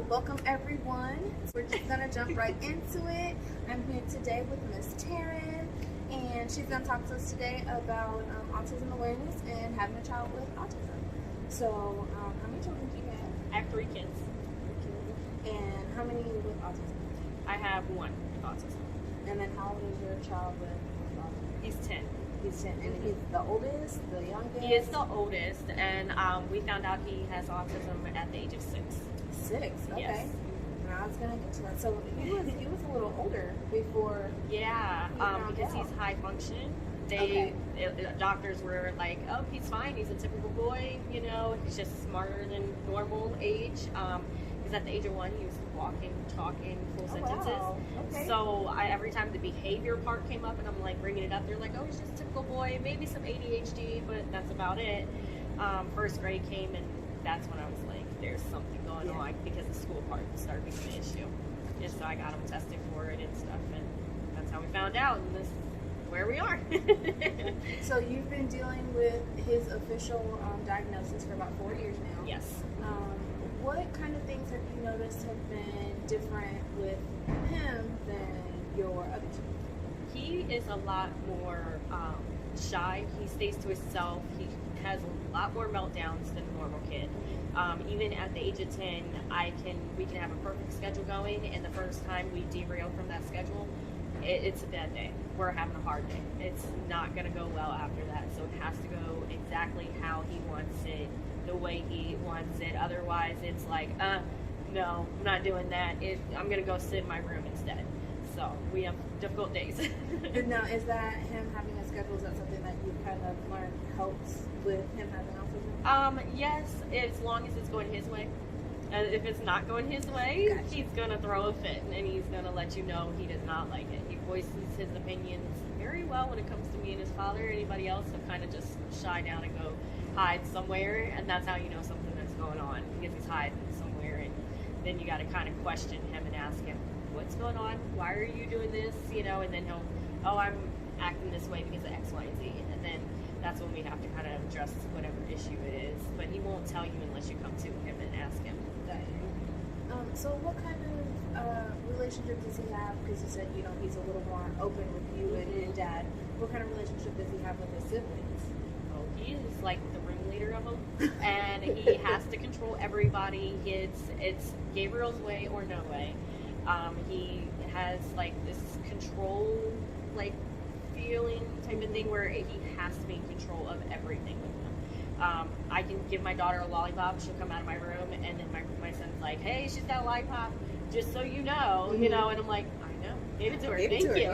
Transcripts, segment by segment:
welcome everyone. We're just gonna jump right into it. I'm here today with Miss Taryn, and she's gonna talk to us today about autism awareness and having a child with autism. So, how many children do you have? I have 3 kids. 3 kids. And how many with autism? I have 1 with autism. And then how old is your child with autism? He's 10. He's 10. And he's the oldest, the youngest? He is the oldest, and we found out he has autism at the age of 6. 6, okay. Yes. And I was gonna get to that. So he was a little older before. Yeah, because he's high function. Doctors were like, oh, he's fine. He's a typical boy. You know, he's just smarter than normal age. Because at the age of 1, he was walking, talking, full sentences. Wow. Okay. So every time the behavior part came up, and I'm like bringing it up, they're like, oh, he's just a typical boy, maybe some ADHD, but that's about it. First grade came, and that's when I was like, there's something going on, because the school part started becoming an issue. And so I got him tested for it and stuff, and that's how we found out, and this is where we are. So you've been dealing with his official diagnosis for about 4 years now. Yes. What kind of things have you noticed have been different with him than your other children? He is a lot more shy. He stays to himself. He has a lot more meltdowns than a normal kid. Even at the age of 10, we can have a perfect schedule going, and the first time we derail from that schedule, it's a bad day. We're having a hard day. It's not going to go well after that, so it has to go exactly how he wants it, the way he wants it. Otherwise, it's like, no, I'm not doing that. I'm going to go sit in my room instead. So we have difficult days. Now, is that him having a schedule? Is that something that you kind of learned helps with him having autism? Yes, as long as it's going his way. If it's not going his way, Gotcha. He's going to throw a fit, and he's going to let you know he does not like it. He voices his opinions very well when it comes to me and his father. Anybody else will kind of just shy down and go hide somewhere, and that's how you know something that's going on, because he's hiding somewhere, and then you got to kind of question him and ask him, what's going on? Why are you doing this? You know, and then he'll, oh, I'm acting this way because of X, Y, and Z, and then that's when we have to kind of address whatever issue it is. But he won't tell you unless you come to him and ask him. So what kind of relationship does he have? Because you said, you know, he's a little more open with you and Dad. What kind of relationship does he have with his siblings? Oh, he is like the ringleader of them, and he has to control everybody. It's Gabriel's way or no way. He has like this control, like feeling type of thing where he has to be in control of everything with them. I can give my daughter a lollipop, she'll come out of my room, and then my son's like, hey, she's got a lollipop, just so you know, you know, and I'm like, I know, gave it to her, thank you.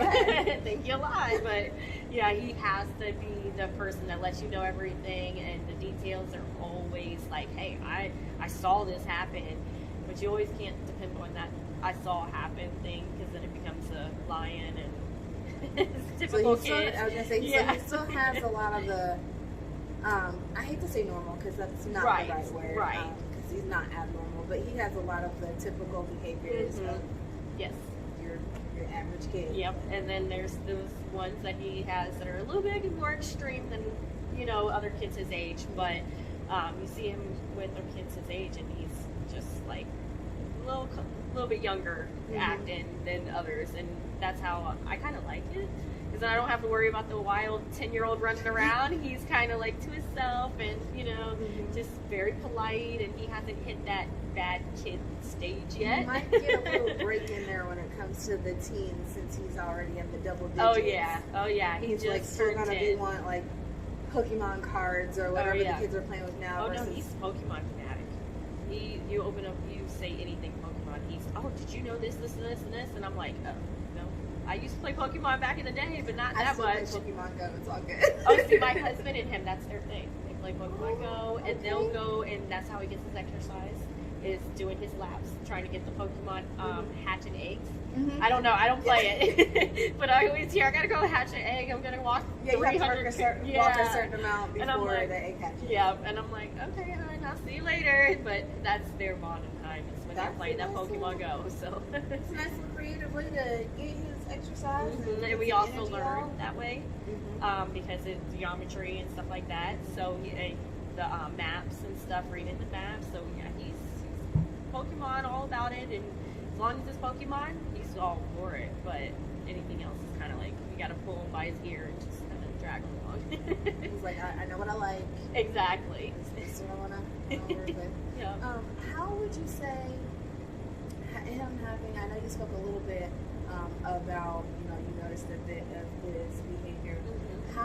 Thank you a lot. But yeah, he has to be the person that lets you know everything, and the details are always like, hey, I saw this happen, but you always can't depend on that I saw happen thing, because then it becomes a lion, and it's typical kid. I was gonna say, so he still has a lot of the I hate to say normal, because that's not the right word, because he's not abnormal, but he has a lot of the typical behaviors of yes, your average kid. Yep. And then there's those ones that he has that are a little bit more extreme than, you know, other kids his age, but you see him with other kids his age, and he's just like a little bit younger acting than others, and that's how I kind of like it, because then I don't have to worry about the wild 10-year-old running around. He's kind of like to himself, and you know, just very polite, and he hasn't hit that bad kid stage yet. You might get a little break in there when it comes to the teens, since he's already in the double digits. Oh yeah, he's like still gonna be want like Pokemon cards or whatever the kids are playing with now. No, he's Pokemon fanatic. You open up, you say anything Pokemon, he's, oh, did you know this, and this, and I'm like, oh, no. I used to play Pokemon back in the day, but not that much. I still play Pokemon Go, it's all good. Oh, see, my husband and him, that's their thing. They play Pokemon Go, and they'll go, and that's how he gets his exercise, is doing his laps, trying to get the Pokemon hatching eggs. I don't know, I don't play it, but I always hear, I gotta go hatch an egg, I'm gonna walk 300, you have to walk a certain amount before the egg hatches. Yeah, and I'm like, okay, hon, I'll see you later, but that's their bonding time, is when they're playing that Pokemon Go, so. It's a nice and creative way to get his exercise. And we also learn that way, because it's geometry and stuff like that, so the maps and stuff, reading the maps, so yeah, he's Pokemon, all about it, and as long as it's Pokemon, he's all for it. But anything else is kind of like, you gotta pull him by his ear and just kind of drag him along. He's like, I know what I like. Exactly. This is what I wanna work with. Yeah. How would you say him having? I know you spoke a little bit about, you noticed a bit of his behavior. Mm-hmm.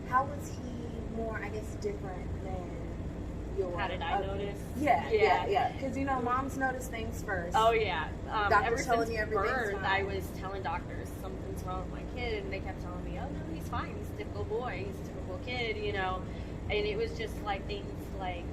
How was he more, I guess, different than your? How did I notice? Yeah. Because moms notice things first. Oh yeah. Ever telling since you everything's birth, fine. I was telling doctors something's wrong with my kid, and they kept telling me, "Oh no, he's fine. He's a typical boy. He's a typical kid." And it was just like things like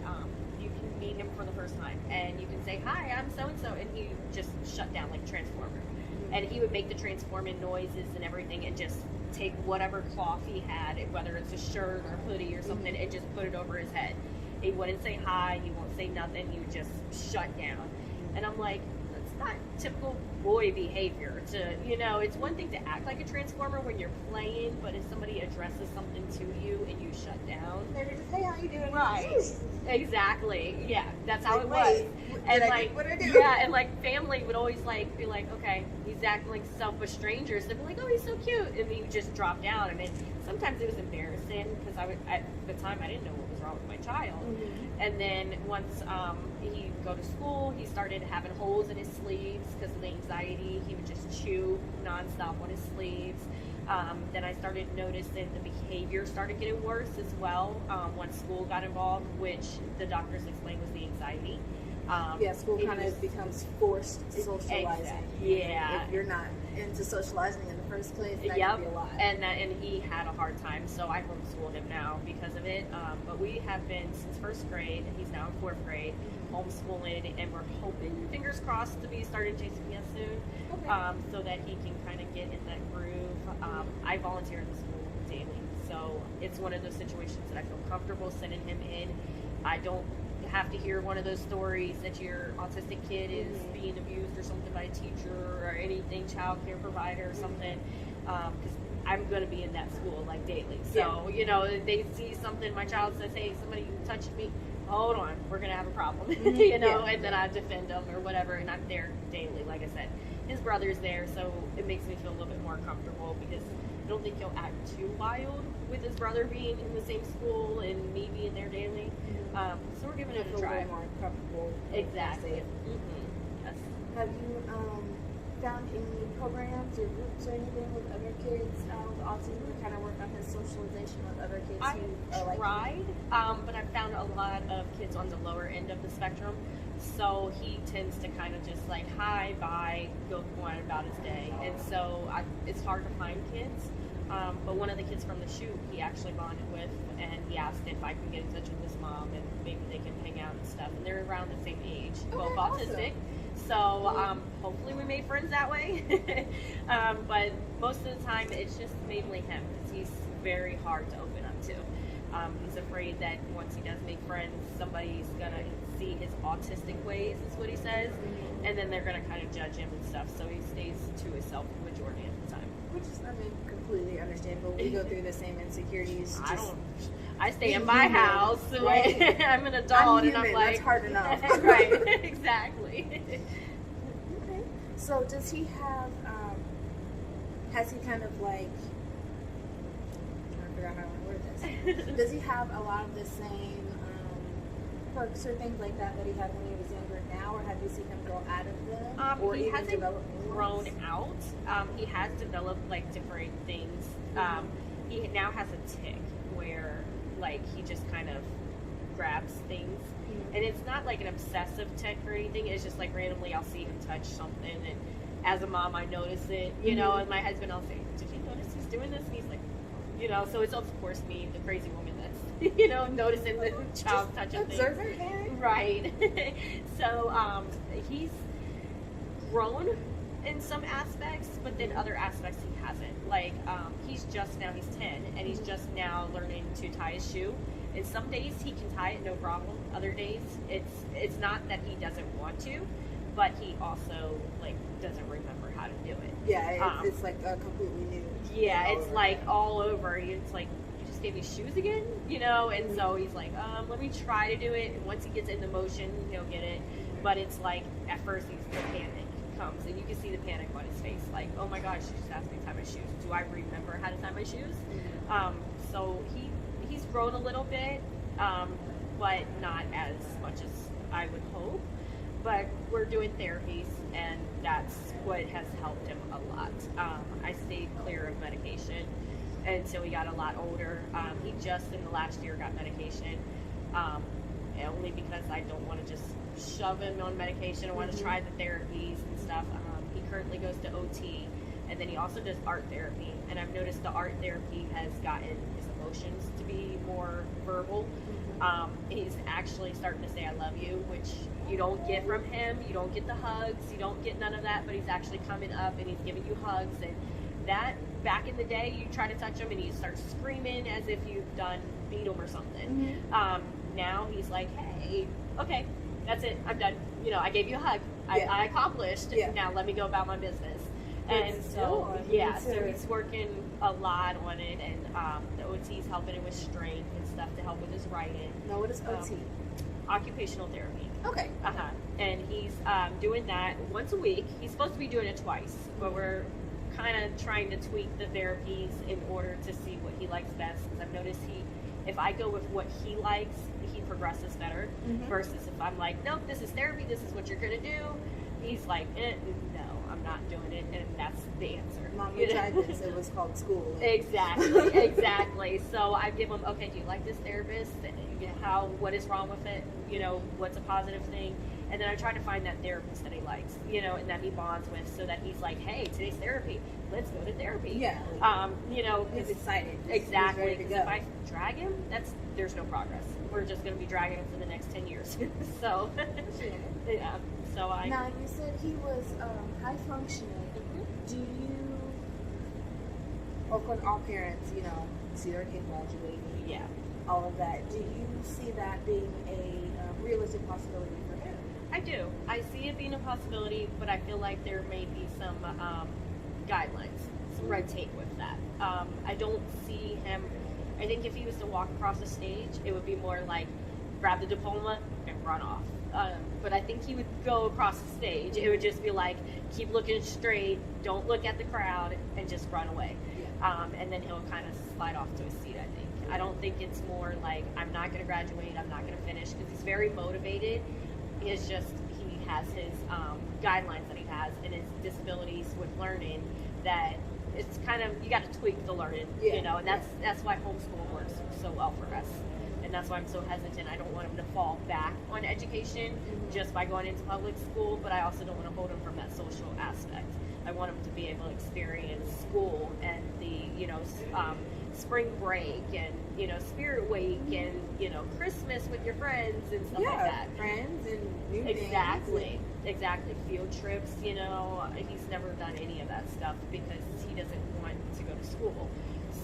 you can meet him for the first time, and you can say, "Hi, I'm so and so," and he just shut down like a transformer. Mm-hmm. And he would make the transforming noises and everything, and just take whatever cloth he had, whether it's a shirt or hoodie or something, and just put it over his head. He wouldn't say hi, he won't say nothing, he would just shut down. And I'm like, that's not typical boy behavior. It's one thing to act like a transformer when you're playing, but if somebody addresses something to you and you shut down. They're just, hey, how you doing? Right. Exactly. Yeah, that's how it was. Wait, And what I do? yeah, and like family would always like be like, okay, he's acting like selfish strangers. They'd be like, oh, he's so cute, and he would just drop down. And then sometimes it was embarrassing because at the time I didn't know what was wrong with my child. Mm-hmm. And then once he'd go to school, he started having holes in his sleeves because of the anxiety. He would just chew nonstop on his sleeves. Then I started noticing the behavior started getting worse as well once school got involved, which the doctors explained was the anxiety. School kind of becomes forced socializing. Exactly. Yeah. If you're not into socializing in the first place, that can be a lot. And he had a hard time, so I homeschooled him now because of it. But we have been since first grade, and he's now in fourth grade, homeschooling, and we're hoping, fingers crossed, to be starting JCPS soon, so that he can kind of get in that groove. I volunteer in the school daily, so it's one of those situations that I feel comfortable sending him in. I don't have to hear one of those stories that your autistic kid is being abused or something by a teacher or anything, child care provider or something, because I'm going to be in that school like daily. So, they see something, my child says, hey, somebody touched me, hold on, we're going to have a problem, and then I defend them or whatever, and I'm there daily, like I said. His brother's there, so it makes me feel a little bit more comfortable because I don't think he'll act too wild with his brother being in the same school and me being there daily. So we're giving it a try. More comfortable. Exactly. Yes. Have you found any programs or groups or anything with other kids with autism to kind of work on his socialization with other kids who are like tried, but I've found a lot of kids on the lower end of the spectrum. So he tends to kind of just like, hi, bye, go on about his day. And so it's hard to find kids. But one of the kids from the shoot, he actually bonded with, and he asked if I can get in touch with his mom and maybe they can hang out and stuff. And they're around the same age, both autistic. So hopefully we made friends that way. But most of the time, it's just mainly him because he's very hard to open up to. He's afraid that once he does make friends, somebody's gonna see his autistic ways, is what he says, and then they're gonna kind of judge him and stuff. So he stays to himself the majority of the time. Which is, completely understandable. We go through the same insecurities. I stay in my house. So right? I'm an adult, and I'm like, that's hard enough. Right? Exactly. Okay. So does he have? Has he kind of like? I'm trying to figure out how I word this. Does he have a lot of the same perks or things like that he had when he was younger now, or have you seen him grow out of them? Or he even hasn't develop new grown ones? out. He has developed like different things. He now has a tick where like he just kind of grabs things, and it's not like an obsessive tick or anything. It's just like randomly I'll see him touch something, and as a mom I notice it, and my husband, I'll say, did you notice he's doing this? And he's like, so it's of course me, the crazy woman that's noticing the child touching things. Observant parent? Right. So he's grown in some aspects, but then other aspects he hasn't. Like he's 10 and he's just now learning to tie his shoe. And some days he can tie it no problem. Other days it's not that he doesn't want to, but he also like doesn't remember how to do it. Yeah, it's like a completely new. Yeah, it's like all over. It's like you just gave me shoes again, and so he's like, let me try to do it, and once he gets in the motion, he'll get it. But it's like, at first, the panic comes, and you can see the panic on his face, like, oh my gosh, she just asked me to tie my shoes. Do I remember how to tie my shoes? So he's grown a little bit, but not as much as I would hope. But we're doing therapies, and that's what has helped him a lot. I stayed clear of medication until he got a lot older. He just in the last year got medication, only because I don't want to just shove him on medication. I want to try the therapies and stuff. He currently goes to OT, and then he also does art therapy. And I've noticed the art therapy has gotten his emotions to be more verbal. He's actually starting to say I love you, which you don't get from him. You don't get the hugs. You don't get none of that, but he's actually coming up and he's giving you hugs. And that, back in the day, you try to touch him and he starts screaming as if you've beat him or something. Now he's like, hey, okay, that's it, I'm done. I gave you a hug. I accomplished. Now let me go about my business. And so he's working a lot on it, and the OT's helping him with strength and stuff to help with his writing. Now, what is OT? Occupational therapy. Okay. And he's doing that once a week. He's supposed to be doing it twice, but we're kind of trying to tweak the therapies in order to see what he likes best. Because I've noticed if I go with what he likes, he progresses better. Versus if I'm like, nope, this is therapy, this is what you're gonna do. He's like, no, I'm not doing it, and that's the answer. Mom, we tried this. It was called school. Exactly. So I give him, okay, do you like this therapist? What is wrong with it? What's a positive thing? And then I try to find that therapist that he likes, and that he bonds with, so that he's like, hey, today's therapy. Let's go to therapy. Yeah. He's excited. Exactly. Because if I drag him, there's no progress. We're just going to be dragging him for the next 10 years. So, yeah. So Now, you said he was high functioning. Do you, of course, all parents, see their kid graduating, all of that. Do you see that being a realistic possibility for him? I do. I see it being a possibility, but I feel like there may be some guidelines, some red tape with that. I don't see him. I think if he was to walk across the stage, it would be more like grab the diploma and run off. But I think he would go across the stage. It would just be like, keep looking straight, don't look at the crowd, and just run away. And then he'll kind of slide off to his seat, I think. I don't think it's more like, I'm not going to graduate, I'm not going to finish, because he's very motivated. It's just, he has his guidelines that he has, and his disabilities with learning, that it's kind of, you got to tweak the learning, and that's why homeschool works so well for us. And that's why I'm so hesitant. I don't want him to fall back on education just by going into public school, but I also don't want to hold him from that social aspect. I want him to be able to experience school and the, spring break and, Spirit Week and, Christmas with your friends and stuff like that. Friends and new Exactly. Field trips, he's never done any of that stuff because he doesn't want to go to school.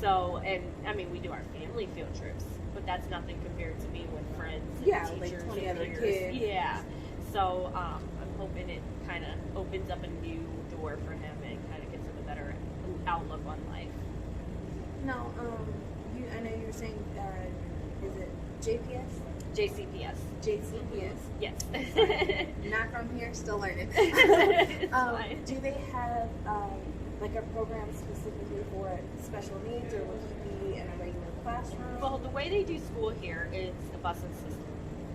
So, and I mean, we do our family field trips, but that's nothing compared to being with friends and teachers like 20 and other peers. kids. So I'm hoping it kind of opens up a new door for him and kind of gives him a better outlook on life. No, I know you were saying, is it JPS? JCPS. JCPS. Yes. Not from here, still learning. Do they have like a program specifically for special needs, or would he be in a regular classroom? Well, the way they do school here is a busing system.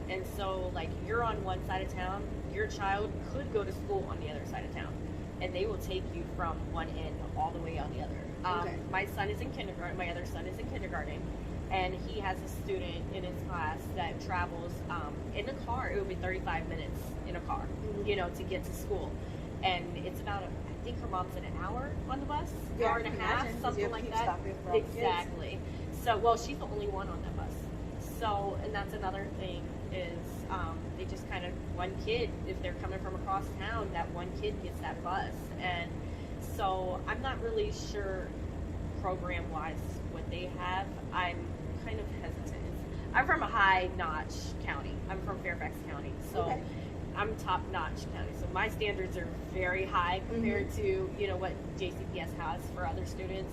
And so, like, you're on one side of town, your child could go to school on the other side of town. And they will take you from one end all the way on the other. My son is in kindergarten, my other son is in kindergarten. And he has a student in his class that travels in a car. It would be 35 minutes in a car, to get to school. And it's about, I think her mom said an hour on the bus, hour and a half, something like that. Exactly. So, well, she's the only one on that bus. So, and that's another thing is they just kind of, one kid, if they're coming from across town, that one kid gets that bus. And so I'm not really sure program-wise what they have. I'm kind of hesitant. I'm from a high-notch county. I'm from Fairfax County. So I'm top-notch county. So my standards are very high compared to, what JCPS has for other students.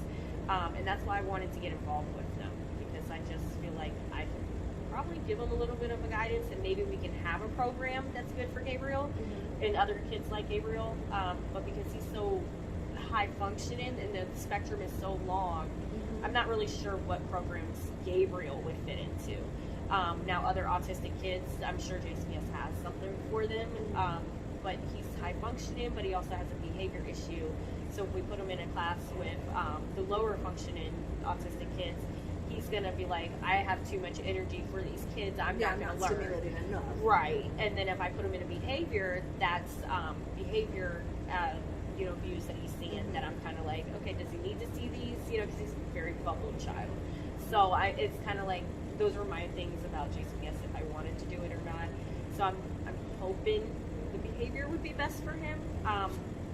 And that's why I wanted to get involved with them, because just feel like I can probably give him a little bit of a guidance, and maybe we can have a program that's good for Gabriel and other kids like Gabriel. But because he's so high functioning and the spectrum is so long, I'm not really sure what programs Gabriel would fit into. Now, other autistic kids, I'm sure JCPS has something for them, but he's high functioning, but he also has a behavior issue. So if we put him in a class with the lower functioning autistic kids, he's gonna be like, I have too much energy for these kids. I'm not gonna learn. Stimulated enough. Right. And then if I put him in a behavior, that's behavior, views that he's seeing. That I'm kind of like, okay, does he need to see these? Because he's a very bubbled child. So it's kind of like, those were my things about JCPS if I wanted to do it or not. So I'm hoping the behavior would be best for him.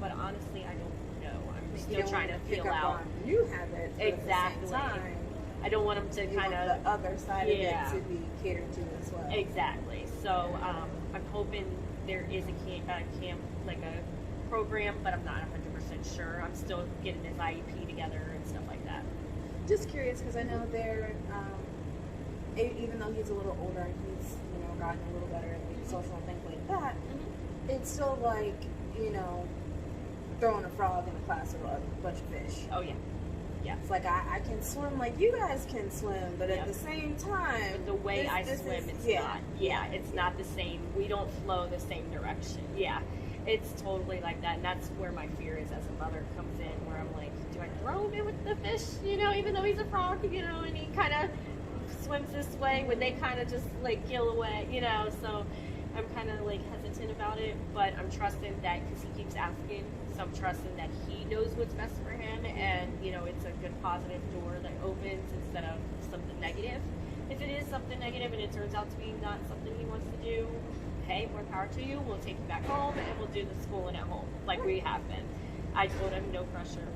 But honestly, I don't know. I'm still trying to feel out. You have it exactly. At the same time. I don't want him to kind of the other side of it to be catered to as well. Exactly. So I'm hoping there is a camp, like a program, but I'm not 100% sure. I'm still getting his IEP together and stuff like that. Just curious, because I know they're, even though he's a little older and he's, gotten a little better at social and things like that, it's still like, throwing a frog in a class with a bunch of fish. Oh, yeah. Yeah. It's like, I can swim like you guys can swim, but at the same time, but the way I swim, it's not. Yeah, it's not the same. We don't flow the same direction. Yeah. It's totally like that, and that's where my fear is as a mother comes in, where I'm like, do I throw him in with the fish, even though he's a frog, and he kind of swims this way when they kind of just like gill away, so I'm kind of like hesitant about it, but I'm trusting that because he keeps asking, so I'm trusting that he knows what's best for him, and it's a good positive door that opens instead of something negative. If it is something negative and it turns out to be not something he wants to do, hey, more power to you. We'll take you back home and we'll do the schooling at home like we have been. I told him no pressure,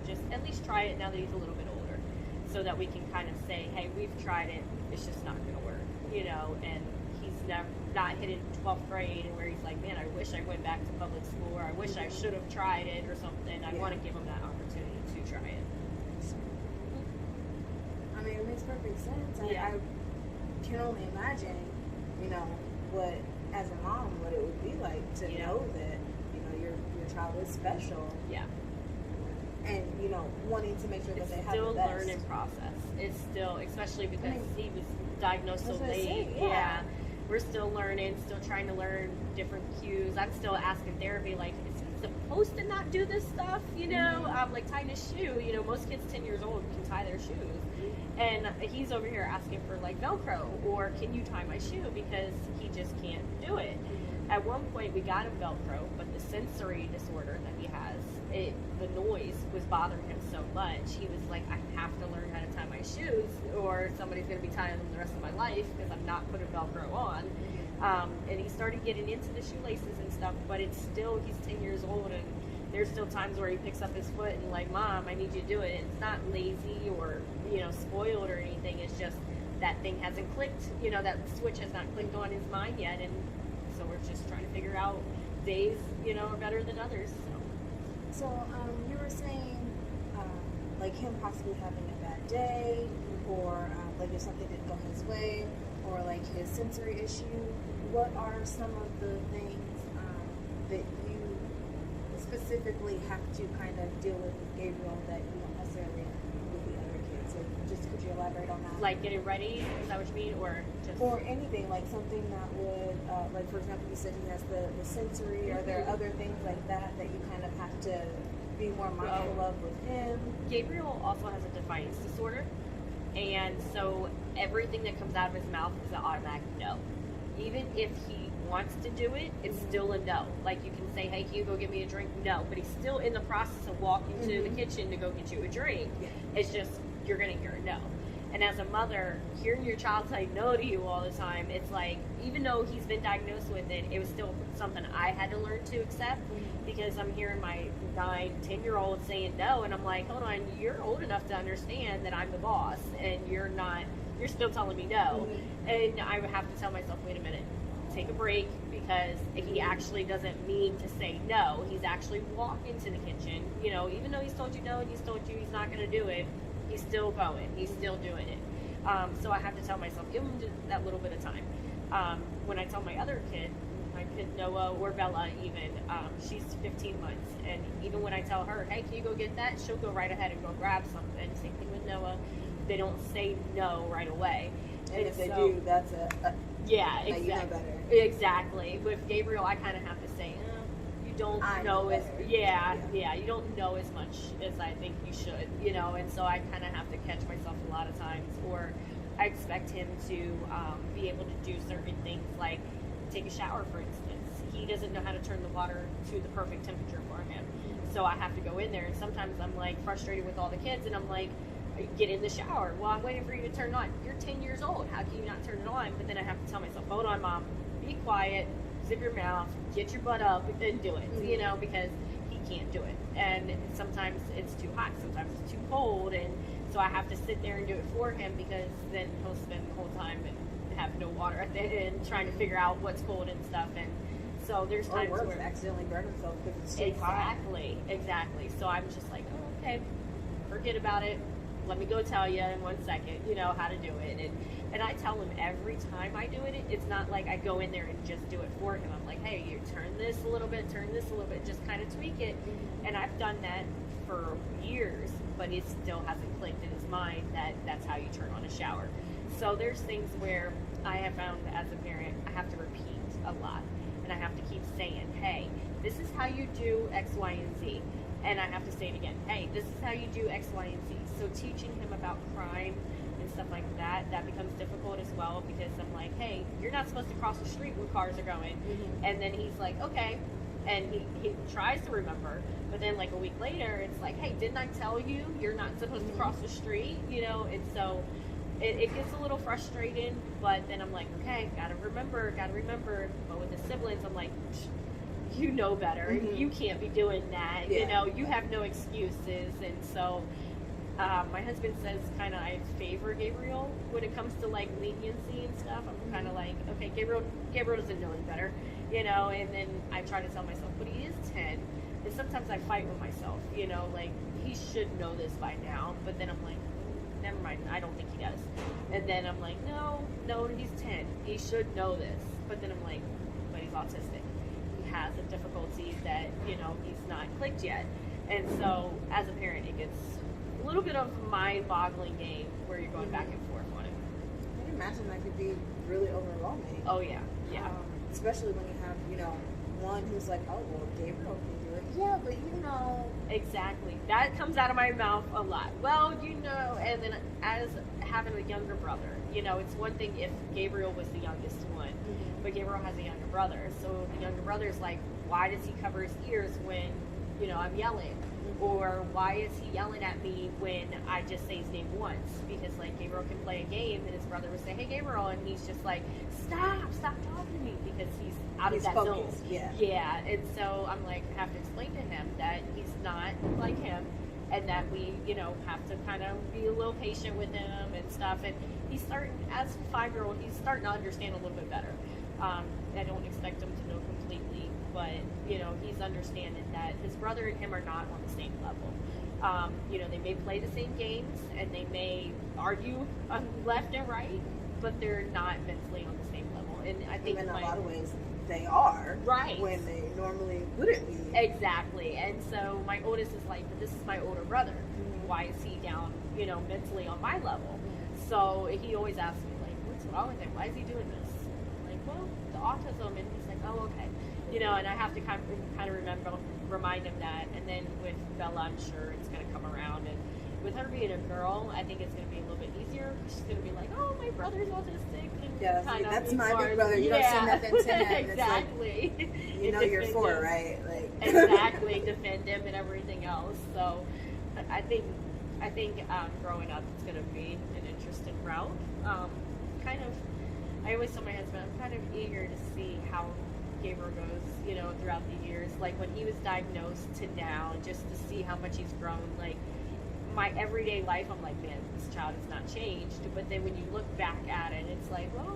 just at least try it now that he's a little bit older, so that we can kind of say, hey, we've tried it, it's just not going to work, and he's not hitting 12th grade where he's like, man, I wish I went back to public school, or I wish I should have tried it or something. I want to give him that opportunity to try it. I mean, it makes perfect sense. I can only imagine, what, as a mom, what it would be like to know that, your child is special. Yeah. And, wanting to make sure that they have the best. It's still a learning process. It's still, especially because he was diagnosed so late. Yeah. We're still learning, still trying to learn different cues. I'm still asking therapy, like, is he supposed to not do this stuff? Like tying his shoe. Most kids 10 years old can tie their shoes. And he's over here asking for like Velcro, or can you tie my shoe, because he just can't do it. At one point we got him Velcro, but the sensory disorder that he has, the noise was bothering him so much. He was like, I have to learn how to tie my shoes, or somebody's going to be tying them the rest of my life because I'm not putting Velcro on. And he started getting into the shoelaces and stuff, but it's still, he's 10 years old, and there's still times where he picks up his foot and like, Mom, I need you to do it. It's not lazy or, spoiled or anything. It's just that thing hasn't clicked, that switch has not clicked on his mind yet. And so we're just trying to figure out days, are better than others. So you were saying, like him possibly having a bad day, or like if something didn't go his way, or like his sensory issue. What are some of the things that you specifically have to kind of deal with Gabriel that you don't necessarily with the other kids? So just could you elaborate on that? Like getting ready, is that what you mean, or just? Or anything, like something that would, like for example, you said he has the sensory. Are there other things like that that you kind of have to be more mindful of with him? Gabriel also has a defiance disorder, and so everything that comes out of his mouth is an automatic no. Even if he wants to do it, it's still a no. Like you can say, hey, can you go get me a drink? No, but he's still in the process of walking to the kitchen to go get you a drink. Yeah. It's just, you're going to hear a no. And as a mother, hearing your child say no to you all the time, it's like, even though he's been diagnosed with it, it was still something I had to learn to accept, because I'm hearing my 9-10-year-old saying no, and I'm like, hold on, you're old enough to understand that I'm the boss, and you're still telling me no. And I would have to tell myself, wait a minute, take a break, because he actually doesn't mean to say no. He's actually walking to the kitchen, even though he's told you no and he's told you he's not going to do it, he's still going, he's still doing it. So I have to tell myself, give him that little bit of time. When I tell my other kid, my kid Noah or Bella even, she's 15 months. And even when I tell her, hey, can you go get that? She'll go right ahead and go grab something. Same thing with Noah. They don't say no right away. And if they do, that's yeah, exactly. You know better. Exactly. With Gabriel, I kind of have to say, you don't know as you don't know as much as I think you should, you know. And so I kind of have to catch myself a lot of times, or I expect him to be able to do certain things like take a shower, for instance. He doesn't know how to turn the water to the perfect temperature for him, so I have to go in there. And sometimes I'm like frustrated with all the kids, and I'm like, get in the shower. Well, I'm waiting for you to turn it on. You're 10 years old. How can you not turn it on? But then I have to tell myself, hold on, Mom, be quiet, zip your mouth, get your butt up, and do it, you know, because he can't do it. And sometimes it's too hot, sometimes it's too cold, and so I have to sit there and do it for him, because then he'll spend the whole time and have no water at the end trying to figure out what's cold and stuff. And so there's times where accidentally burn himself because it's too hot. Exactly. So I'm just like, oh, okay, forget about it. Let me go tell you in 1 second, you know, how to do it. And I tell him every time I do it, it's not like I go in there and just do it for him. I'm like, hey, you turn this a little bit, just kind of tweak it. And I've done that for years, but it still hasn't clicked in his mind that that's how you turn on a shower. So there's things where I have found as a parent, I have to repeat a lot. And I have to keep saying, hey, this is how you do X, Y, and Z. And I have to say it again. Hey, this is how you do X, Y, and Z. So teaching him about crime and stuff like that becomes difficult as well, because I'm like, hey, you're not supposed to cross the street when cars are going. And then he's like, okay. And he tries to remember. But then like a week later, it's like, hey, didn't I tell you you're not supposed to cross the street? You know, and so it gets a little frustrating. But then I'm like, okay, gotta remember. But with the siblings, I'm like, you know better. You can't be doing that. You know, you have no excuses. And so my husband says kind of I favor Gabriel when it comes to like leniency and stuff. I'm kind of like, okay, Gabriel doesn't know any better, you know. And then I try to tell myself, but he is 10. And sometimes I fight with myself, you know, like he should know this by now. But then I'm like, never mind, I don't think he does. And then I'm like, no, he's 10. He should know this. But then I'm like, but he's autistic. Has a difficulty that, you know, he's not clicked yet. And so as a parent, it gets a little bit of mind-boggling game where you're going back and forth on it. I can imagine that could be really overwhelming. Oh yeah. Especially when you have, you know, one who's like, oh, well, Gabriel can do it. Yeah, but you know. Exactly. That comes out of my mouth a lot. Well, you know, and then as having a younger brother, you know, it's one thing if Gabriel was the youngest one, but Gabriel has a younger brother. So the younger brother's like, why does he cover his ears when, you know, I'm yelling? Or why is he yelling at me when I just say his name once? Because like Gabriel can play a game and his brother would say, hey Gabriel, and he's just like, stop talking to me, because he's out of that focused, zone. Yeah. And so I'm like, I have to explain to him that he's not like him, and that we, you know, have to kind of be a little patient with him and stuff. And he's starting, as a 5-year-old, he's starting to understand a little bit better. I don't expect him to know completely, but, you know, he's understanding that his brother and him are not on the same level. You know, they may play the same games and they may argue on left and right, but they're not mentally on the same level. And I think in a lot of ways they are, right, when they normally wouldn't be. Exactly. And so my oldest is like, but this is my older brother. Why is he down, you know, mentally on my level? So he always asks me, like, what's wrong with him? Why is he doing this? Well, the autism, and he's like, oh, okay, you know. And I have to kind of remind him that. And then with Bella, I'm sure it's going to come around. And with her being a girl, I think it's going to be a little bit easier. She's going to be like, oh, my brother's autistic. And that's my big brother. You don't say nothing to him. Exactly. Like, you know you're 4, right? Like exactly, defend him and everything else. So I think growing up, it's going to be an interesting route. I always tell my husband, I'm kind of eager to see how Gabriel goes, you know, throughout the years. Like when he was diagnosed to now, just to see how much he's grown. Like my everyday life, I'm like, man, this child has not changed. But then when you look back at it, it's like, well,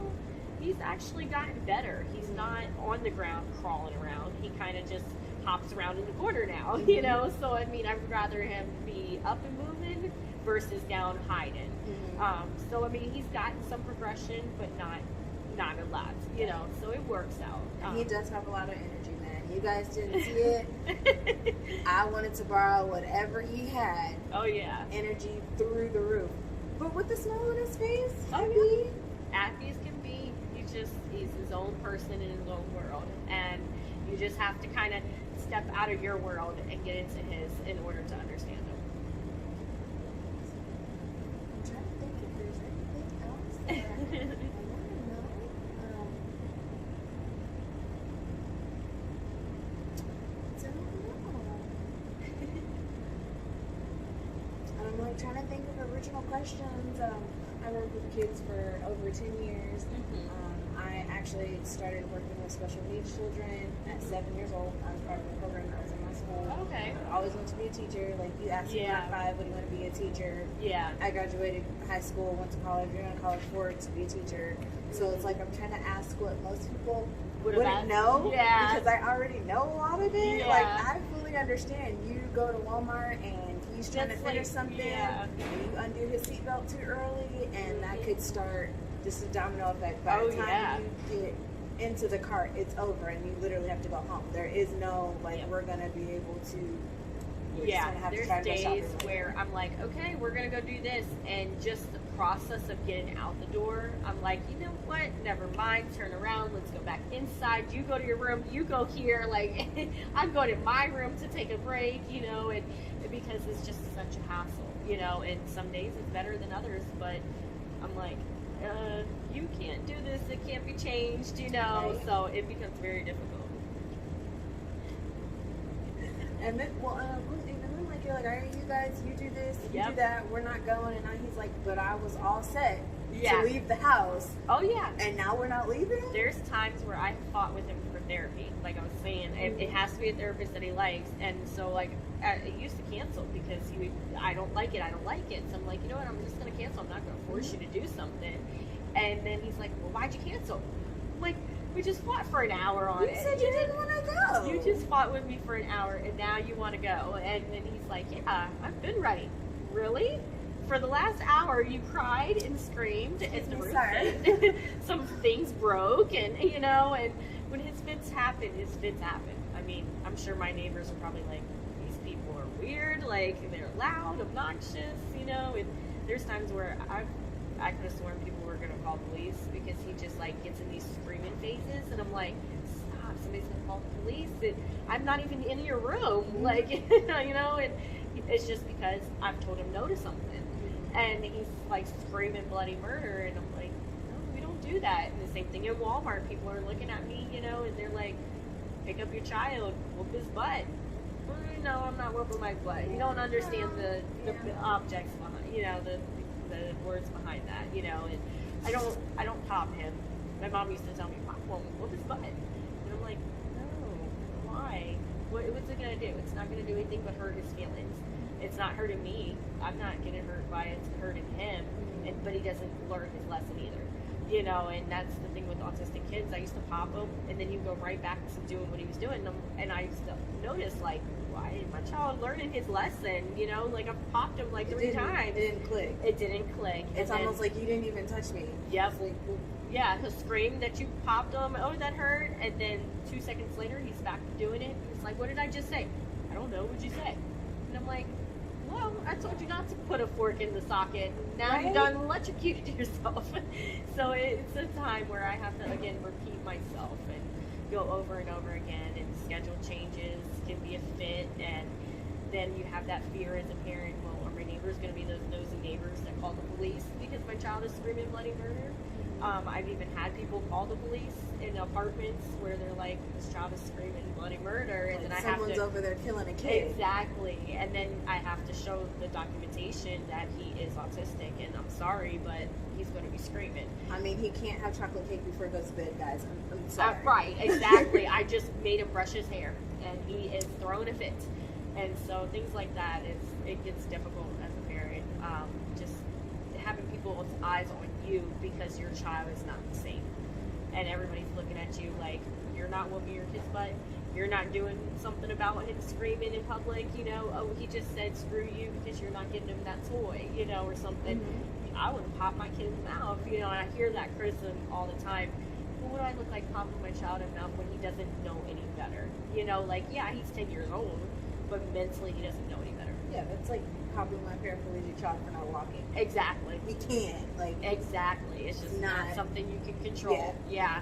he's actually gotten better. He's not on the ground crawling around. He kind of just hops around in the corner now, you know. So I mean, I'd rather him be up and moving versus down hiding. Mhm. So I mean, he's gotten some progression, but not a lot, you know. So it works out. He does have a lot of energy, man. You guys didn't see it. I wanted to borrow whatever he had. Oh yeah, Energy through the roof. But with the smile on his face, happy as can be. He's his own person in his own world, and you just have to kind of step out of your world and get into his in order to understand him. I'm trying to think if there's anything else that I want to know. I'm like trying to think of original questions. I worked with kids for over 10 years. I actually started working with special needs children at 7 years old. I was part of the program that was in my school. Okay. I always wanted to be a teacher. Like you asked me at 5, when do you want to be a teacher? Yeah. I graduated high school, went to college, you're going to college for it to be a teacher. So it's like I'm trying to ask what most people wouldn't know. Yeah. Because I already know a lot of it. Yeah. Like I fully understand. You go to Walmart and he's trying That's to finish like- something, yeah. and you undo his seatbelt too early, and that could start just a domino effect. By Oh, the time yeah. you get into the cart, it's over, and you literally have to go home. There is no like Yep. we're gonna be able to. We're just Yeah, gonna have to there's try to go days shopping. where I'm like, okay, we're gonna go do this, and just the process of getting out the door, I'm like, you know what? Never mind. Turn around. Let's go back inside. You go to your room. You go here. Like, I'm going to my room to take a break. You know, and because it's just such a hassle. You know, and some days it's better than others, but I'm like, you can't do this. It can't be changed. You know, Right. so it becomes very difficult. And then, well, even then, like you're like, all right, you guys, you do this, you Yep. do that. We're not going, and now he's like, but I was all set Yeah. to leave the house, Oh yeah. and now we're not leaving. There's times where I fought with him for therapy. Like I was saying, it has to be a therapist that he likes. And so, like, I used to cancel because I don't like it. So I'm like, you know what? I'm just going to cancel. I'm not going to force you to do something. And then he's like, well, why'd you cancel? I'm like, we just fought for an hour on You it. said you didn't want to go. You just fought with me for an hour, and now you want to go. And then he's like, yeah, I've been ready. Really? For the last hour, you cried and screamed, and the roof Sorry. some things broke, and you know, and when his fits happen, I mean, I'm sure my neighbors are probably like, these people are weird, like they're loud, obnoxious, you know. And there's times where I could have sworn people were gonna call police because he just like gets in these screaming phases, and I'm like, stop, somebody's gonna call the police. And I'm not even in your room, like you know. And it's just because I've told him no to something. And he's like screaming bloody murder, and I'm like, no, we don't do that. And the same thing in Walmart. People are looking at me, you know, and they're like, pick up your child, whoop his butt. Well, no, I'm not whooping my butt. You don't understand the objects behind, you know, the words behind that, you know. And I don't pop him. My mom used to tell me, pop him, whoop his butt. And I'm like, no, why? What's it gonna do? It's not gonna do anything but hurt his feelings. It's not hurting me. I'm not getting hurt by it. It's hurting him. But he doesn't learn his lesson either. You know, and that's the thing with autistic kids. I used to pop him, and then you go right back to doing what he was doing. And I used to notice, like, why is my child learning his lesson? You know, like I've popped him like 3 times. It didn't click. It didn't click. It's And then- almost like you didn't even touch me. Yep. It's like, Yeah, he'll scream that you popped him. Oh, that hurt. And then 2 seconds later, he's back to doing it. He's like, what did I just say? I don't know. What'd you say? And I'm like, well, I told you not to put a fork in the socket. Now Right? you've done electrocuted yourself. So it's a time where I have to, again, repeat myself and go over and over again. And schedule changes can be a fit. And then you have that fear as a parent. Well, are my neighbors going to be those nosy neighbors that call the police because my child is screaming bloody murder? I've even had people call the police in apartments where they're like, this child is screaming bloody murder, and then I have someone's to over there killing a kid. exactly, and then I have to show the documentation that he is autistic, and I'm sorry, but he's going to be screaming. I mean, he can't have chocolate cake before he goes to bed, guys. I'm sorry. Right, exactly. I just made him brush his hair, and he is throwing a fit, and so things like that it gets difficult as a parent. Just having people's eyes on you because your child is not the same. and everybody's looking at you like you're not whooping your kid's butt. You're not doing something about him screaming in public, you know, oh, he just said screw you because you're not getting him that toy, you know, or something. I wouldn't pop my kid in the mouth, you know, and I hear that criticism all the time. What would I look like popping my child in the mouth when he doesn't know any better? You know, like, yeah, he's 10 years old, but mentally he doesn't know any better. Yeah, that's like popping my paraplegic child for not walking. Exactly. We can't, like. Exactly. It's just not something you can control. Yeah.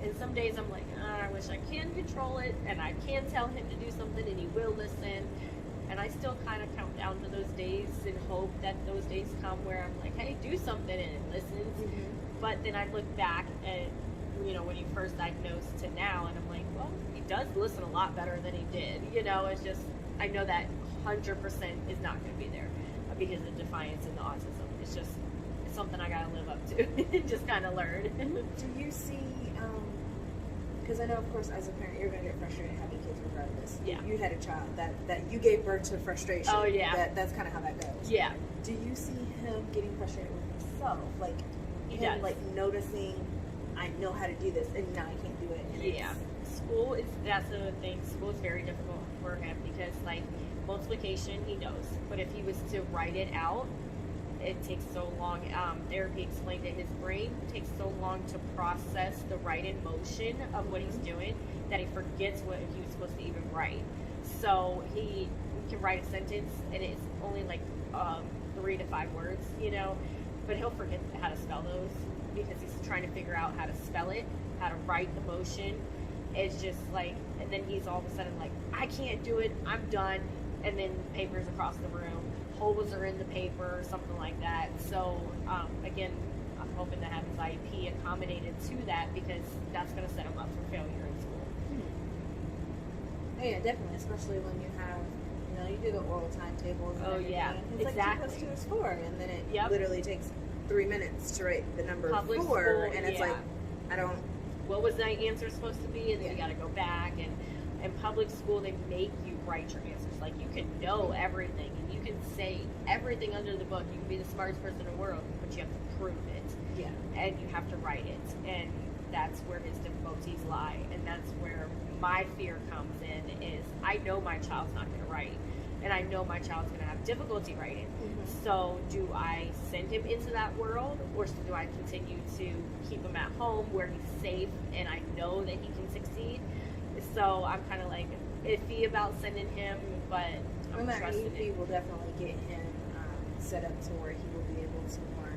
And some days I'm like, I wish I can control it, and I can tell him to do something, and he will listen. And I still kind of count down to those days and hope that those days come where I'm like, hey, do something, and it listens. But then I look back at, you know, when he first diagnosed to now, and I'm like, well, he does listen a lot better than he did. You know, it's just, I know that 100% is not going to be there because of defiance and the autism. It's just, it's something I got to live up to and just kind of learn. Do you see, because I know, of course, as a parent, you're going to get frustrated having kids regardless. Yeah. You had a child that you gave birth to frustration. Oh, yeah. That's kind of how that goes. Yeah. Do you see him getting frustrated with himself? Like, He him, does. like, noticing, I know how to do this, and now I can't do it. And Yeah. School is, that's the thing, school is very difficult for him because, like, multiplication, he knows. But if he was to write it out, it takes so long. Therapy explained that his brain takes so long to process the right in motion of what he's doing that he forgets what he was supposed to even write. So he can write a sentence and it's only like 3 to 5 words, you know, but he'll forget how to spell those because he's trying to figure out how to spell it, how to write the motion. It's just like, and then he's all of a sudden like, I can't do it, I'm done. And then papers across the room, holes are in the paper, something like that. So again, I'm hoping to have his IEP accommodated to that because that's going to set him up for failure in school. Oh, yeah, definitely, especially when you have, you know, you do the oral timetables. Oh, yeah, it's exactly. like 2 + 2 is 4, and then it Yep. literally takes 3 minutes to write the number Public 4, school, and it's yeah. like, I don't. What was that answer supposed to be? And then you Yeah. got to go back. And in public school, they make you write your answers. Like, you can know everything, and you can say everything under the book. You can be the smartest person in the world, but you have to prove it. Yeah. And you have to write it. And that's where his difficulties lie. And that's where my fear comes in is I know my child's not going to write. And I know my child's going to have difficulty writing. So do I send him into that world, or do I continue to keep him at home where he's safe and I know that he can succeed? So I'm kind of like iffy about sending him, but I'm that trusting IEP it. will definitely get him set up to where he will be able to more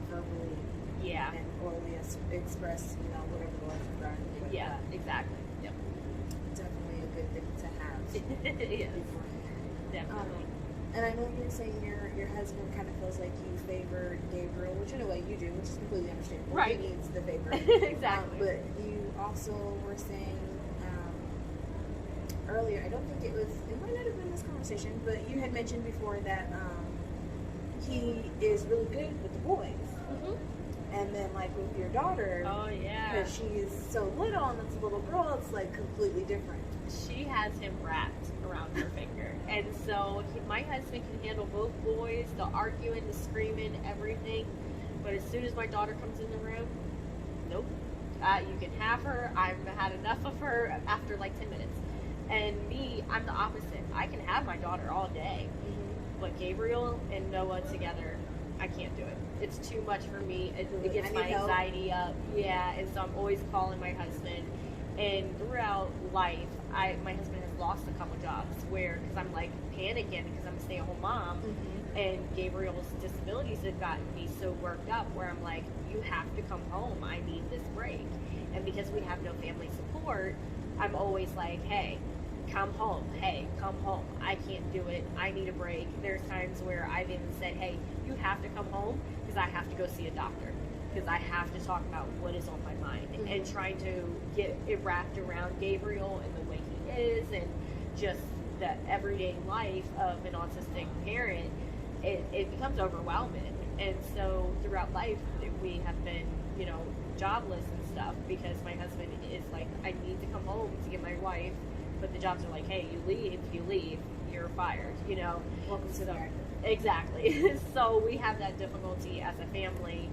verbally Yeah. and orally express, you know, whatever the lessons are. and like Yeah, that. exactly. Yep. Definitely a good thing to have. Yes, beforehand. definitely. And I know you're saying your husband kind of feels like you favor Gabriel, which in a way you do, which is completely understandable. Right. He needs the favor. Exactly. But you also were saying earlier, I don't think it might not have been this conversation, but you had mentioned before that he is really good with the boys. And then, like, with your daughter, Oh, yeah. because she's so little and it's a little girl, it's like completely different. She has him wrapped around her finger. And so my husband can handle both boys, the arguing, the screaming, everything. But as soon as my daughter comes in the room, nope. You can have her. I've had enough of her after like 10 minutes. And me, I'm the opposite. I can have my daughter all day. But Gabriel and Noah together, I can't do it. It's too much for me. It gets my anxiety up. Yeah, and so I'm always calling my husband. And throughout life, my husband has lost a couple jobs because I'm like panicking because I'm a stay-at-home mom. And Gabriel's disabilities have gotten me so worked up where I'm like, you have to come home. I need this break. And because we have no family support, I'm always like, hey, come home. Hey, come home. I can't do it. I need a break. There's times where I've even said, hey, you have to come home because I have to go see a doctor. Because I have to talk about what is on my mind. And trying to get it wrapped around Gabriel and the way he is and just the everyday life of an autistic parent, it becomes overwhelming. And so throughout life, we have been, you know, jobless and stuff because my husband is like, I need to come home to get my wife. But the jobs are like, hey, you leave, you're fired, you know. Welcome to America. Exactly. So we have that difficulty as a family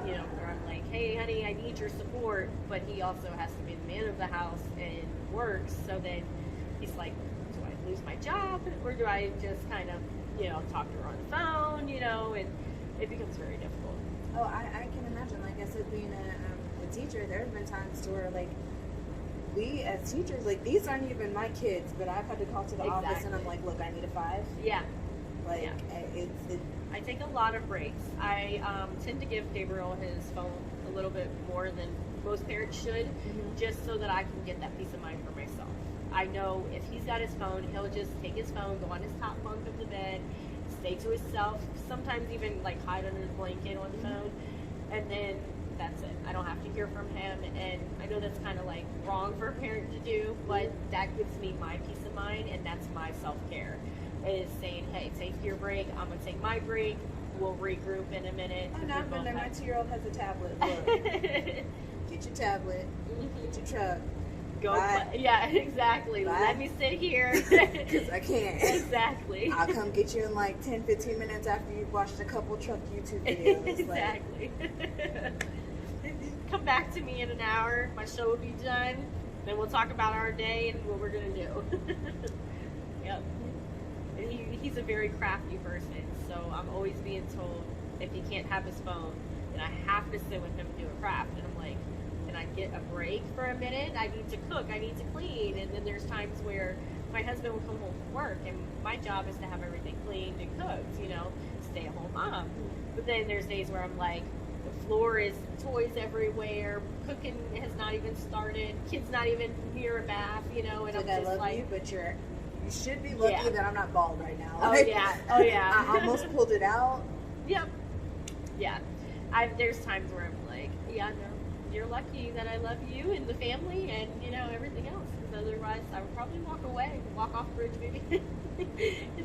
You know, where I'm like, hey, honey, I need your support, but he also has to be the man of the house and works. So then he's like, do I lose my job, or do I just kind of, you know, talk to her on the phone, you know, and it becomes very difficult. Oh, I can imagine. Like I said, being a teacher, there have been times to where, like, we as teachers, like, these aren't even my kids, but I've had to call to the office and I'm like, look, I need a 5. Yeah. Like, yeah. I take a lot of breaks. I tend to give Gabriel his phone a little bit more than most parents should, just so that I can get that peace of mind for myself. I know if he's got his phone, he'll just take his phone, go on his top bunk of the bed, stay to himself, sometimes even like hide under his blanket on the phone, and then that's it. I don't have to hear from him, and I know that's kind of like wrong for a parent to do, but that gives me my peace of mind, and that's my self-care. Is saying, hey, take your break, I'm going to take my break, we'll regroup in a minute. Oh, no, I've been there. My 2-year-old has a tablet. Look, get your tablet, get your truck. Go yeah, exactly. Bye. Let me sit here. Because I can't. Exactly. I'll come get you in like 10-15 minutes after you've watched a couple truck YouTube videos. Exactly. Come back to me in an hour, my show will be done, then we'll talk about our day and what we're going to do. Yep. And he's a very crafty person, so I'm always being told if he can't have his phone, then I have to sit with him and do a craft. And I'm like, can I get a break for a minute? I need to cook, I need to clean. And then there's times where my husband will come home from work, and my job is to have everything cleaned and cooked, you know, stay-at-home mom. But then there's days where I'm like, the floor is toys everywhere, cooking has not even started, kid's not even near a bath, you know, and like, I'm just I love like, you, but you should be lucky that I'm not bald right now. Oh, yeah. Oh, yeah. I almost pulled it out. Yep. Yeah. There's times where I'm like, yeah, no, you're lucky that I love you and the family and, you know, everything else. Because otherwise, I would probably walk away, walk off the bridge maybe.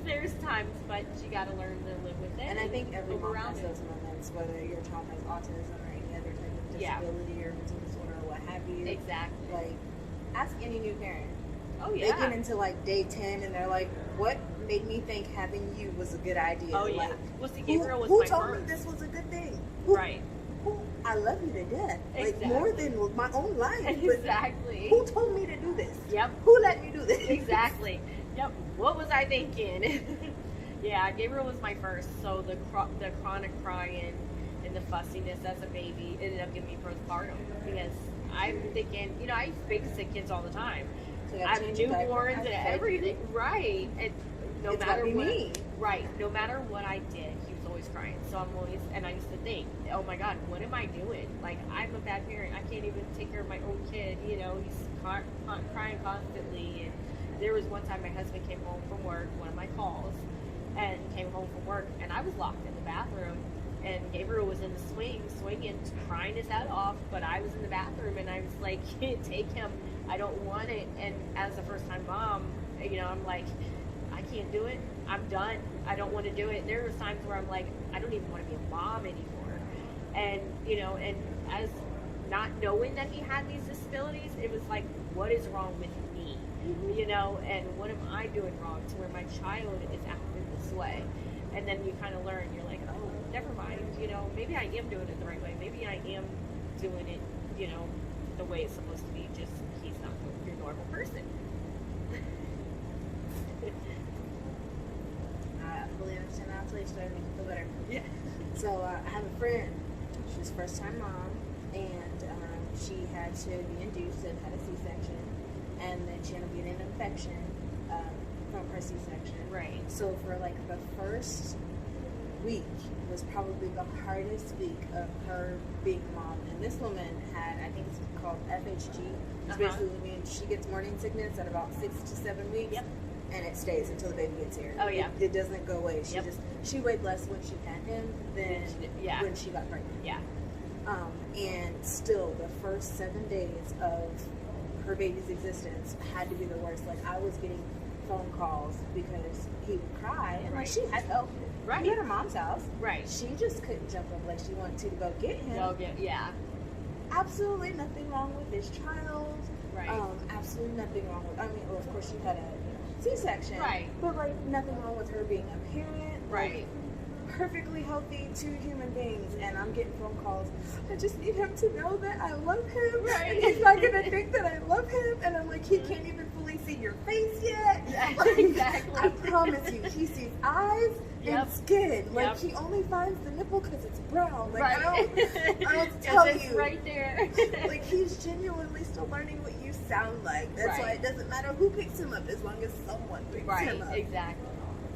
There's times, but you got to learn to live with it. And I think every mom has those moments, whether your child has autism or any other type of disability or mental disorder or what have you. Exactly. Like, ask any new parent. Oh, yeah. They get into like day 10 and they're like, what made me think having you was a good idea? Oh, yeah. Like, well, see, Gabriel was who my told first. me this was a good thing? Right. I love you to death. Exactly. Like, more than my own life. Exactly. Who told me to do this? Yep. Who let me do this? Exactly. Yep. What was I thinking? Yeah, Gabriel was my first, so the chronic crying and the fussiness as a baby ended up giving me postpartum, because I'm thinking, you know, I babysit kids all the time. So I have newborns and everything. Right. And no matter what, right, no matter what I did, he was always crying. So I'm always, and I used to think, oh my God, what am I doing? Like, I'm a bad parent. I can't even take care of my own kid. You know, he's crying constantly. And there was one time my husband came home from work, one of my calls, and came home from work, and I was locked in the bathroom, and Gabriel was in the swinging, crying his head off, but I was in the bathroom, and I was like, can't take him, I don't want it. And as a first-time mom, you know, I'm like, I can't do it, I'm done, I don't want to do it. There were times where I'm like, I don't even want to be a mom anymore. And, you know, and as not knowing that he had these disabilities, it was like, what is wrong with me? You know, and what am I doing wrong to where my child is acting this way? And then you kind of learn, you're like, oh, never mind, you know, maybe I am doing it the right way. Maybe I am doing it, you know, the way it's supposed to be, just he's not your normal person. I fully understand that. I'll tell you a story to make you feel better. Yeah. So I have a friend, she's first-time mom, and she had to be induced and had a C-section. And then she ended up getting an infection from her C-section. Right. So for like the first week was probably the hardest week of her being a mom. And this woman had, I think it's called FHG. It's basically means she gets morning sickness at about 6 to 7 weeks. Yep. And it stays until the baby gets here. Oh, yeah. It doesn't go away. She weighed less when she had him than when she got pregnant. Yeah. And still, the first 7 days of her baby's existence had to be the worst. Like, I was getting phone calls because he would cry, and like, she had help. Right. He had her mom's house. Right. She just couldn't jump up like she wanted to go get him. Yeah. Absolutely nothing wrong with this child. Right. Absolutely nothing wrong with. I mean, well, of course, she had a C-section. Right. But like, nothing wrong with her being a parent. Right. Like, perfectly healthy two human beings, and I'm getting phone calls. I just need him to know that I love him, and he's not gonna think that I love him. And I'm like, he can't even fully see your face yet. Yeah, Like, exactly. I promise you, he sees eyes and skin. Like, Yep. he only finds the nipple because it's brown. Like, Right. I don't tell it's you. right there. Like, he's genuinely still learning what you sound like. That's why it doesn't matter who picks him up, as long as someone picks him up. Exactly.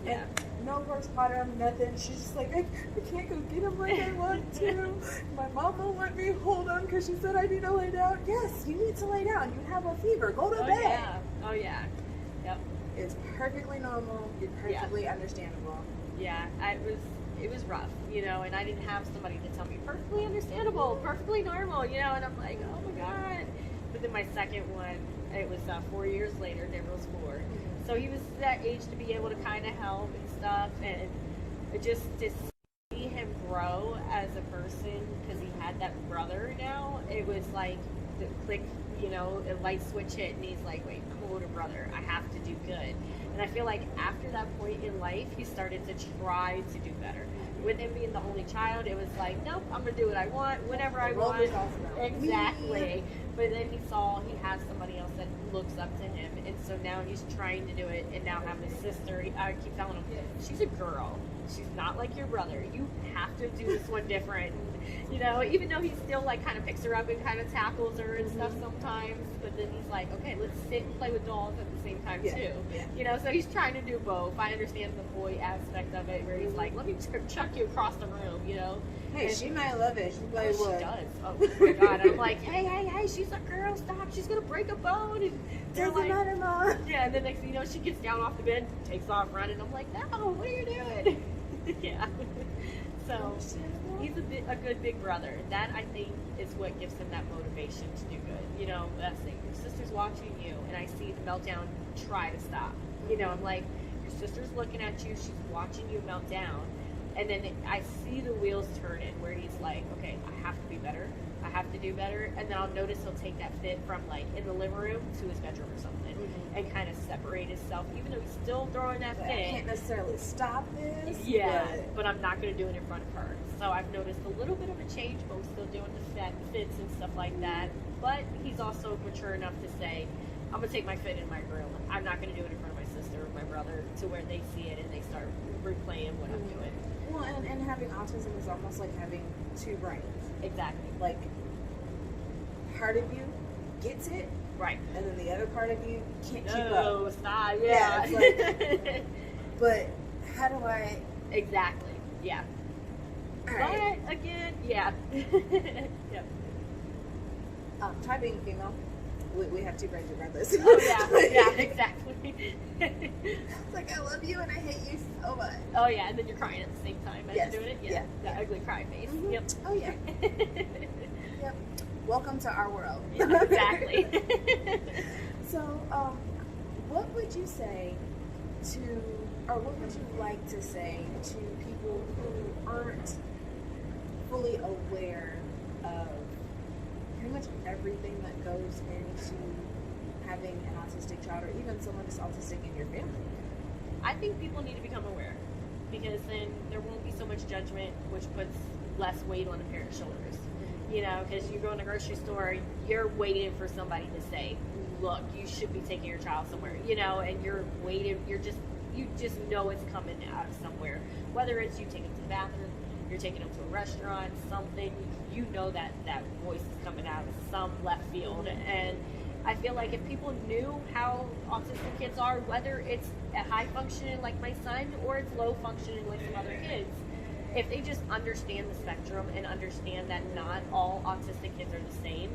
Yeah. And no postpartum, nothing. She's just like, I can't go get him like I want to. My mom won't let me hold him because she said I need to lay down. Yes, you need to lay down. You have a fever. Go to bed. Yeah. Oh yeah. Yep. It's perfectly normal. It's perfectly understandable. Yeah. It was rough, you know, and I didn't have somebody to tell me perfectly understandable, perfectly normal, you know, and I'm like, oh my God. But then my second one, it was 4 years later, Gabriel's 4. So he was that age to be able to kind of help and stuff, and just to see him grow as a person, because he had that brother now, it was like the click, you know, a light switch hit, and he's like, wait, I'm an older brother, I have to do good. And I feel like after that point in life, he started to try to do better. With him being the only child, it was like, nope, I'm gonna do what I want, whenever I want. Exactly. But then he saw he has somebody else that looks up to him, and so now he's trying to do it. And now having a sister, I keep telling him, she's a girl. She's not like your brother. You have to do this one different. And, you know, even though he still like kind of picks her up and kind of tackles her and stuff sometimes, but then he's like, okay, let's sit and play with dolls at the same time too. Yeah. You know, so he's trying to do both. I understand the boy aspect of it, where he's like, let me chuck you across the room, you know. Hey, she might love it. She plays She does. Oh my God. I'm like, hey, she's a girl. Stop. She's going to break a bone. And Doesn't like, matter, Mom. yeah, and the next thing you know, she gets down off the bed, takes off running. I'm like, no, what are you doing? Yeah. So he's a good big brother. That, I think, is what gives him that motivation to do good. You know, that's it. Your sister's watching you, and I see the meltdown try to stop. You know, I'm like, your sister's looking at you. She's watching you melt down. And then I see the wheels turning where he's like, okay, I have to be better. I have to do better. And then I'll notice he'll take that fit from like in the living room to his bedroom or something and kind of separate himself, even though he's still throwing that fit. I can't necessarily stop this. Yeah, but I'm not going to do it in front of her. So I've noticed a little bit of a change, but we're still doing the fits and stuff like that. But he's also mature enough to say, I'm going to take my fit in my room. I'm not going to do it in front of my sister or my brother, to where they see it and they start replaying what I'm doing. Well, and having autism is almost like having two brains. Exactly. Like, part of you gets it, right, and then the other part of you can't keep up. No, stop. Yeah. It's like, but how do I? Exactly. Yeah. Right. But again, yeah. Yep. Try being female. We have two brains regardless. Oh yeah, exactly. It's like, I love you and I hate you so much. Oh yeah, and then you're crying at the same time as Yes. you're doing it. Yeah. The ugly cry face. Mm-hmm. Yep. Oh yeah. Yep. Welcome to our world. Yeah, exactly. So, what would you say to, or what would you like to say to people who aren't fully aware of pretty much everything that goes into having an autistic child, or even someone who's autistic in your family? I think people need to become aware, because then there won't be so much judgment, which puts less weight on the parent's shoulders. You know, because you go in the grocery store, you're waiting for somebody to say, look, you should be taking your child somewhere, you know, and you're waiting, you just know it's coming out of somewhere. Whether it's you take them to the bathroom, you're taking them to a restaurant, something, you know that voice is coming out of some left field. And I feel like if people knew how autistic kids are, whether it's a high functioning like my son or it's low functioning like some other kids, if they just understand the spectrum and understand that not all autistic kids are the same,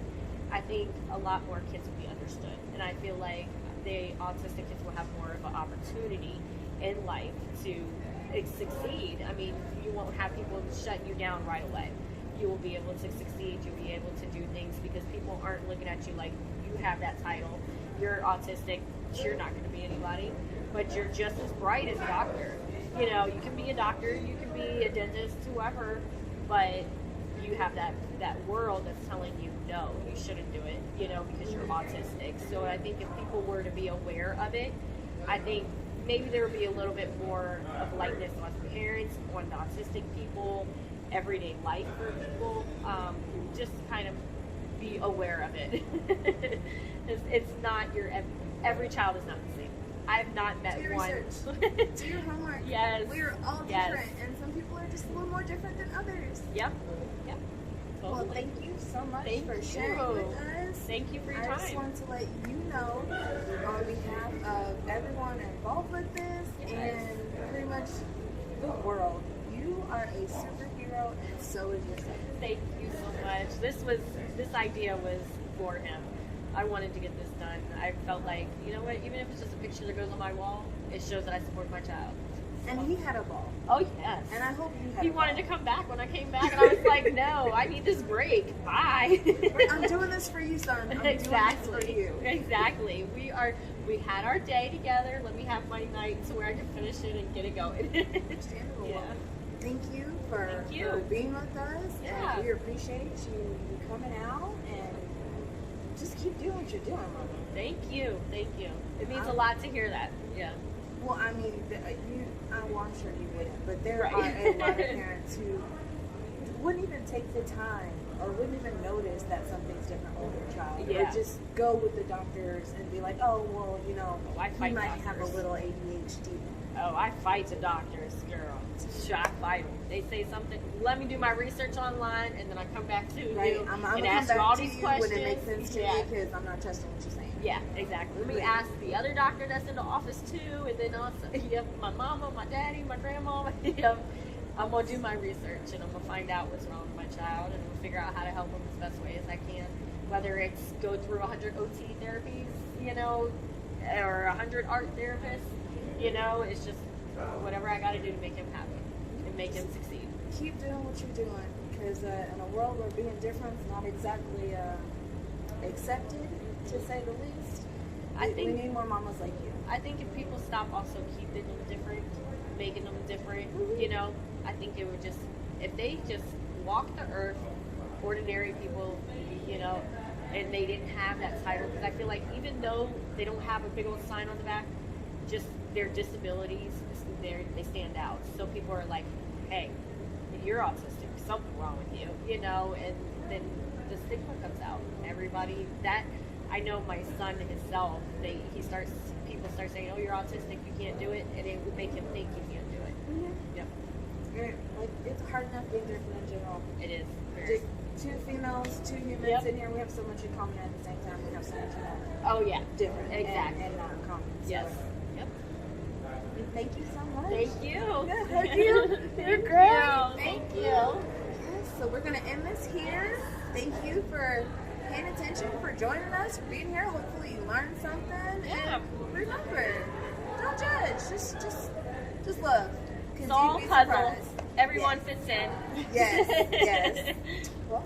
I think a lot more kids will be understood. And I feel like the autistic kids will have more of an opportunity in life to succeed. I mean, you won't have people shut you down right away. You will be able to succeed. You'll be able to do things because people aren't looking at you like you have that title. You're autistic. You're not going to be anybody, but you're just as bright as a doctor. You know, you can be a doctor, you can be a dentist, whoever, but you have that world that's telling you, no, you shouldn't do it, you know, because you're autistic. So I think if people were to be aware of it, I think maybe there would be a little bit more of lightness on parents, on autistic people, everyday life for people, just to kind of be aware of it. It's not every child is not the same. I've not met Do your one. research. Do your homework. Yes. We're all different, and some people are just a little more different than others. Yep. Totally. Well, thank you so much for sharing with us. Thank you for your I time. just want to let you know, on behalf of everyone involved with this and pretty much the world, you are a superhero, and so is your son. Thank you so much. This idea was for him. I wanted to get this done. I felt like, you know what, even if it's just a picture that goes on my wall, it shows that I support my child. And he had a ball. Oh, yes. And I hope you had He a ball. wanted to come back when I came back, and I was like, no, I need this break. Bye. I'm doing this for you, son. I'm Exactly. doing this for you. Exactly. We had our day together. Let me have my night to where I can finish it and get it going. Understandable. Yeah. Thank you for being with us. Yeah. And we appreciate you coming out, and just keep doing what you're doing, Mama. Thank you. It means a lot to hear that. Yeah. Well, I mean, I'm sure you wouldn't, but there Right. are a lot of parents who wouldn't even take the time or wouldn't even notice that something's different with their child. Yeah. Or just go with the doctors and be like, oh, well, Oh, I he fight might have a doctors. little ADHD. Oh, I fight the doctors, girl. I fight them. They say something. Let me do my research online, and then I come back to Right? you I'm and gonna ask come you all back to these you questions. when it makes sense to me because I'm not trusting what you're saying. Yeah, exactly. Let me ask the other doctor that's in the office too, and then also my mama, my daddy, my grandma. I'm gonna do my research, and I'm gonna find out what's wrong with my child, and I'm gonna figure out how to help them as best way as I can. Whether it's go through 100 OT therapies, or 100 art therapists, it's just whatever I got to do to make him happy and make him succeed. Keep doing what you're doing because in a world where being different is not exactly accepted, to say the least, we need more mamas like you. I think if people stop also keeping them different, making them different, I think it would just, if they just walk the earth, ordinary people, and they didn't have that title, because I feel like even though they don't have a big old sign on the back, just their disabilities, they stand out. So people are like, hey, you're autistic, something wrong with you, and then the stigma comes out. Everybody, I know my son himself, people start saying, oh, you're autistic, you can't do it, and it would make him think you can't do it. Mm-hmm. Yep. Like, it's hard enough being different in general. It is. Just two females, two humans in here. We have so much in common at the same time. We have so much Oh, yeah. different Exactly. and not in common. So, Yes. Yep. Thank you so much. Thank you. Yeah, thank you. You're Thank great. you. Thank you. Yes, so we're going to end this here. Thank you for paying attention, for joining us, for being here. Hopefully you learned something. Yeah. And remember, don't judge. Just love. 'Cause It's all you'd be puzzles. surprised. Everyone fits in. Yes, yes. Well,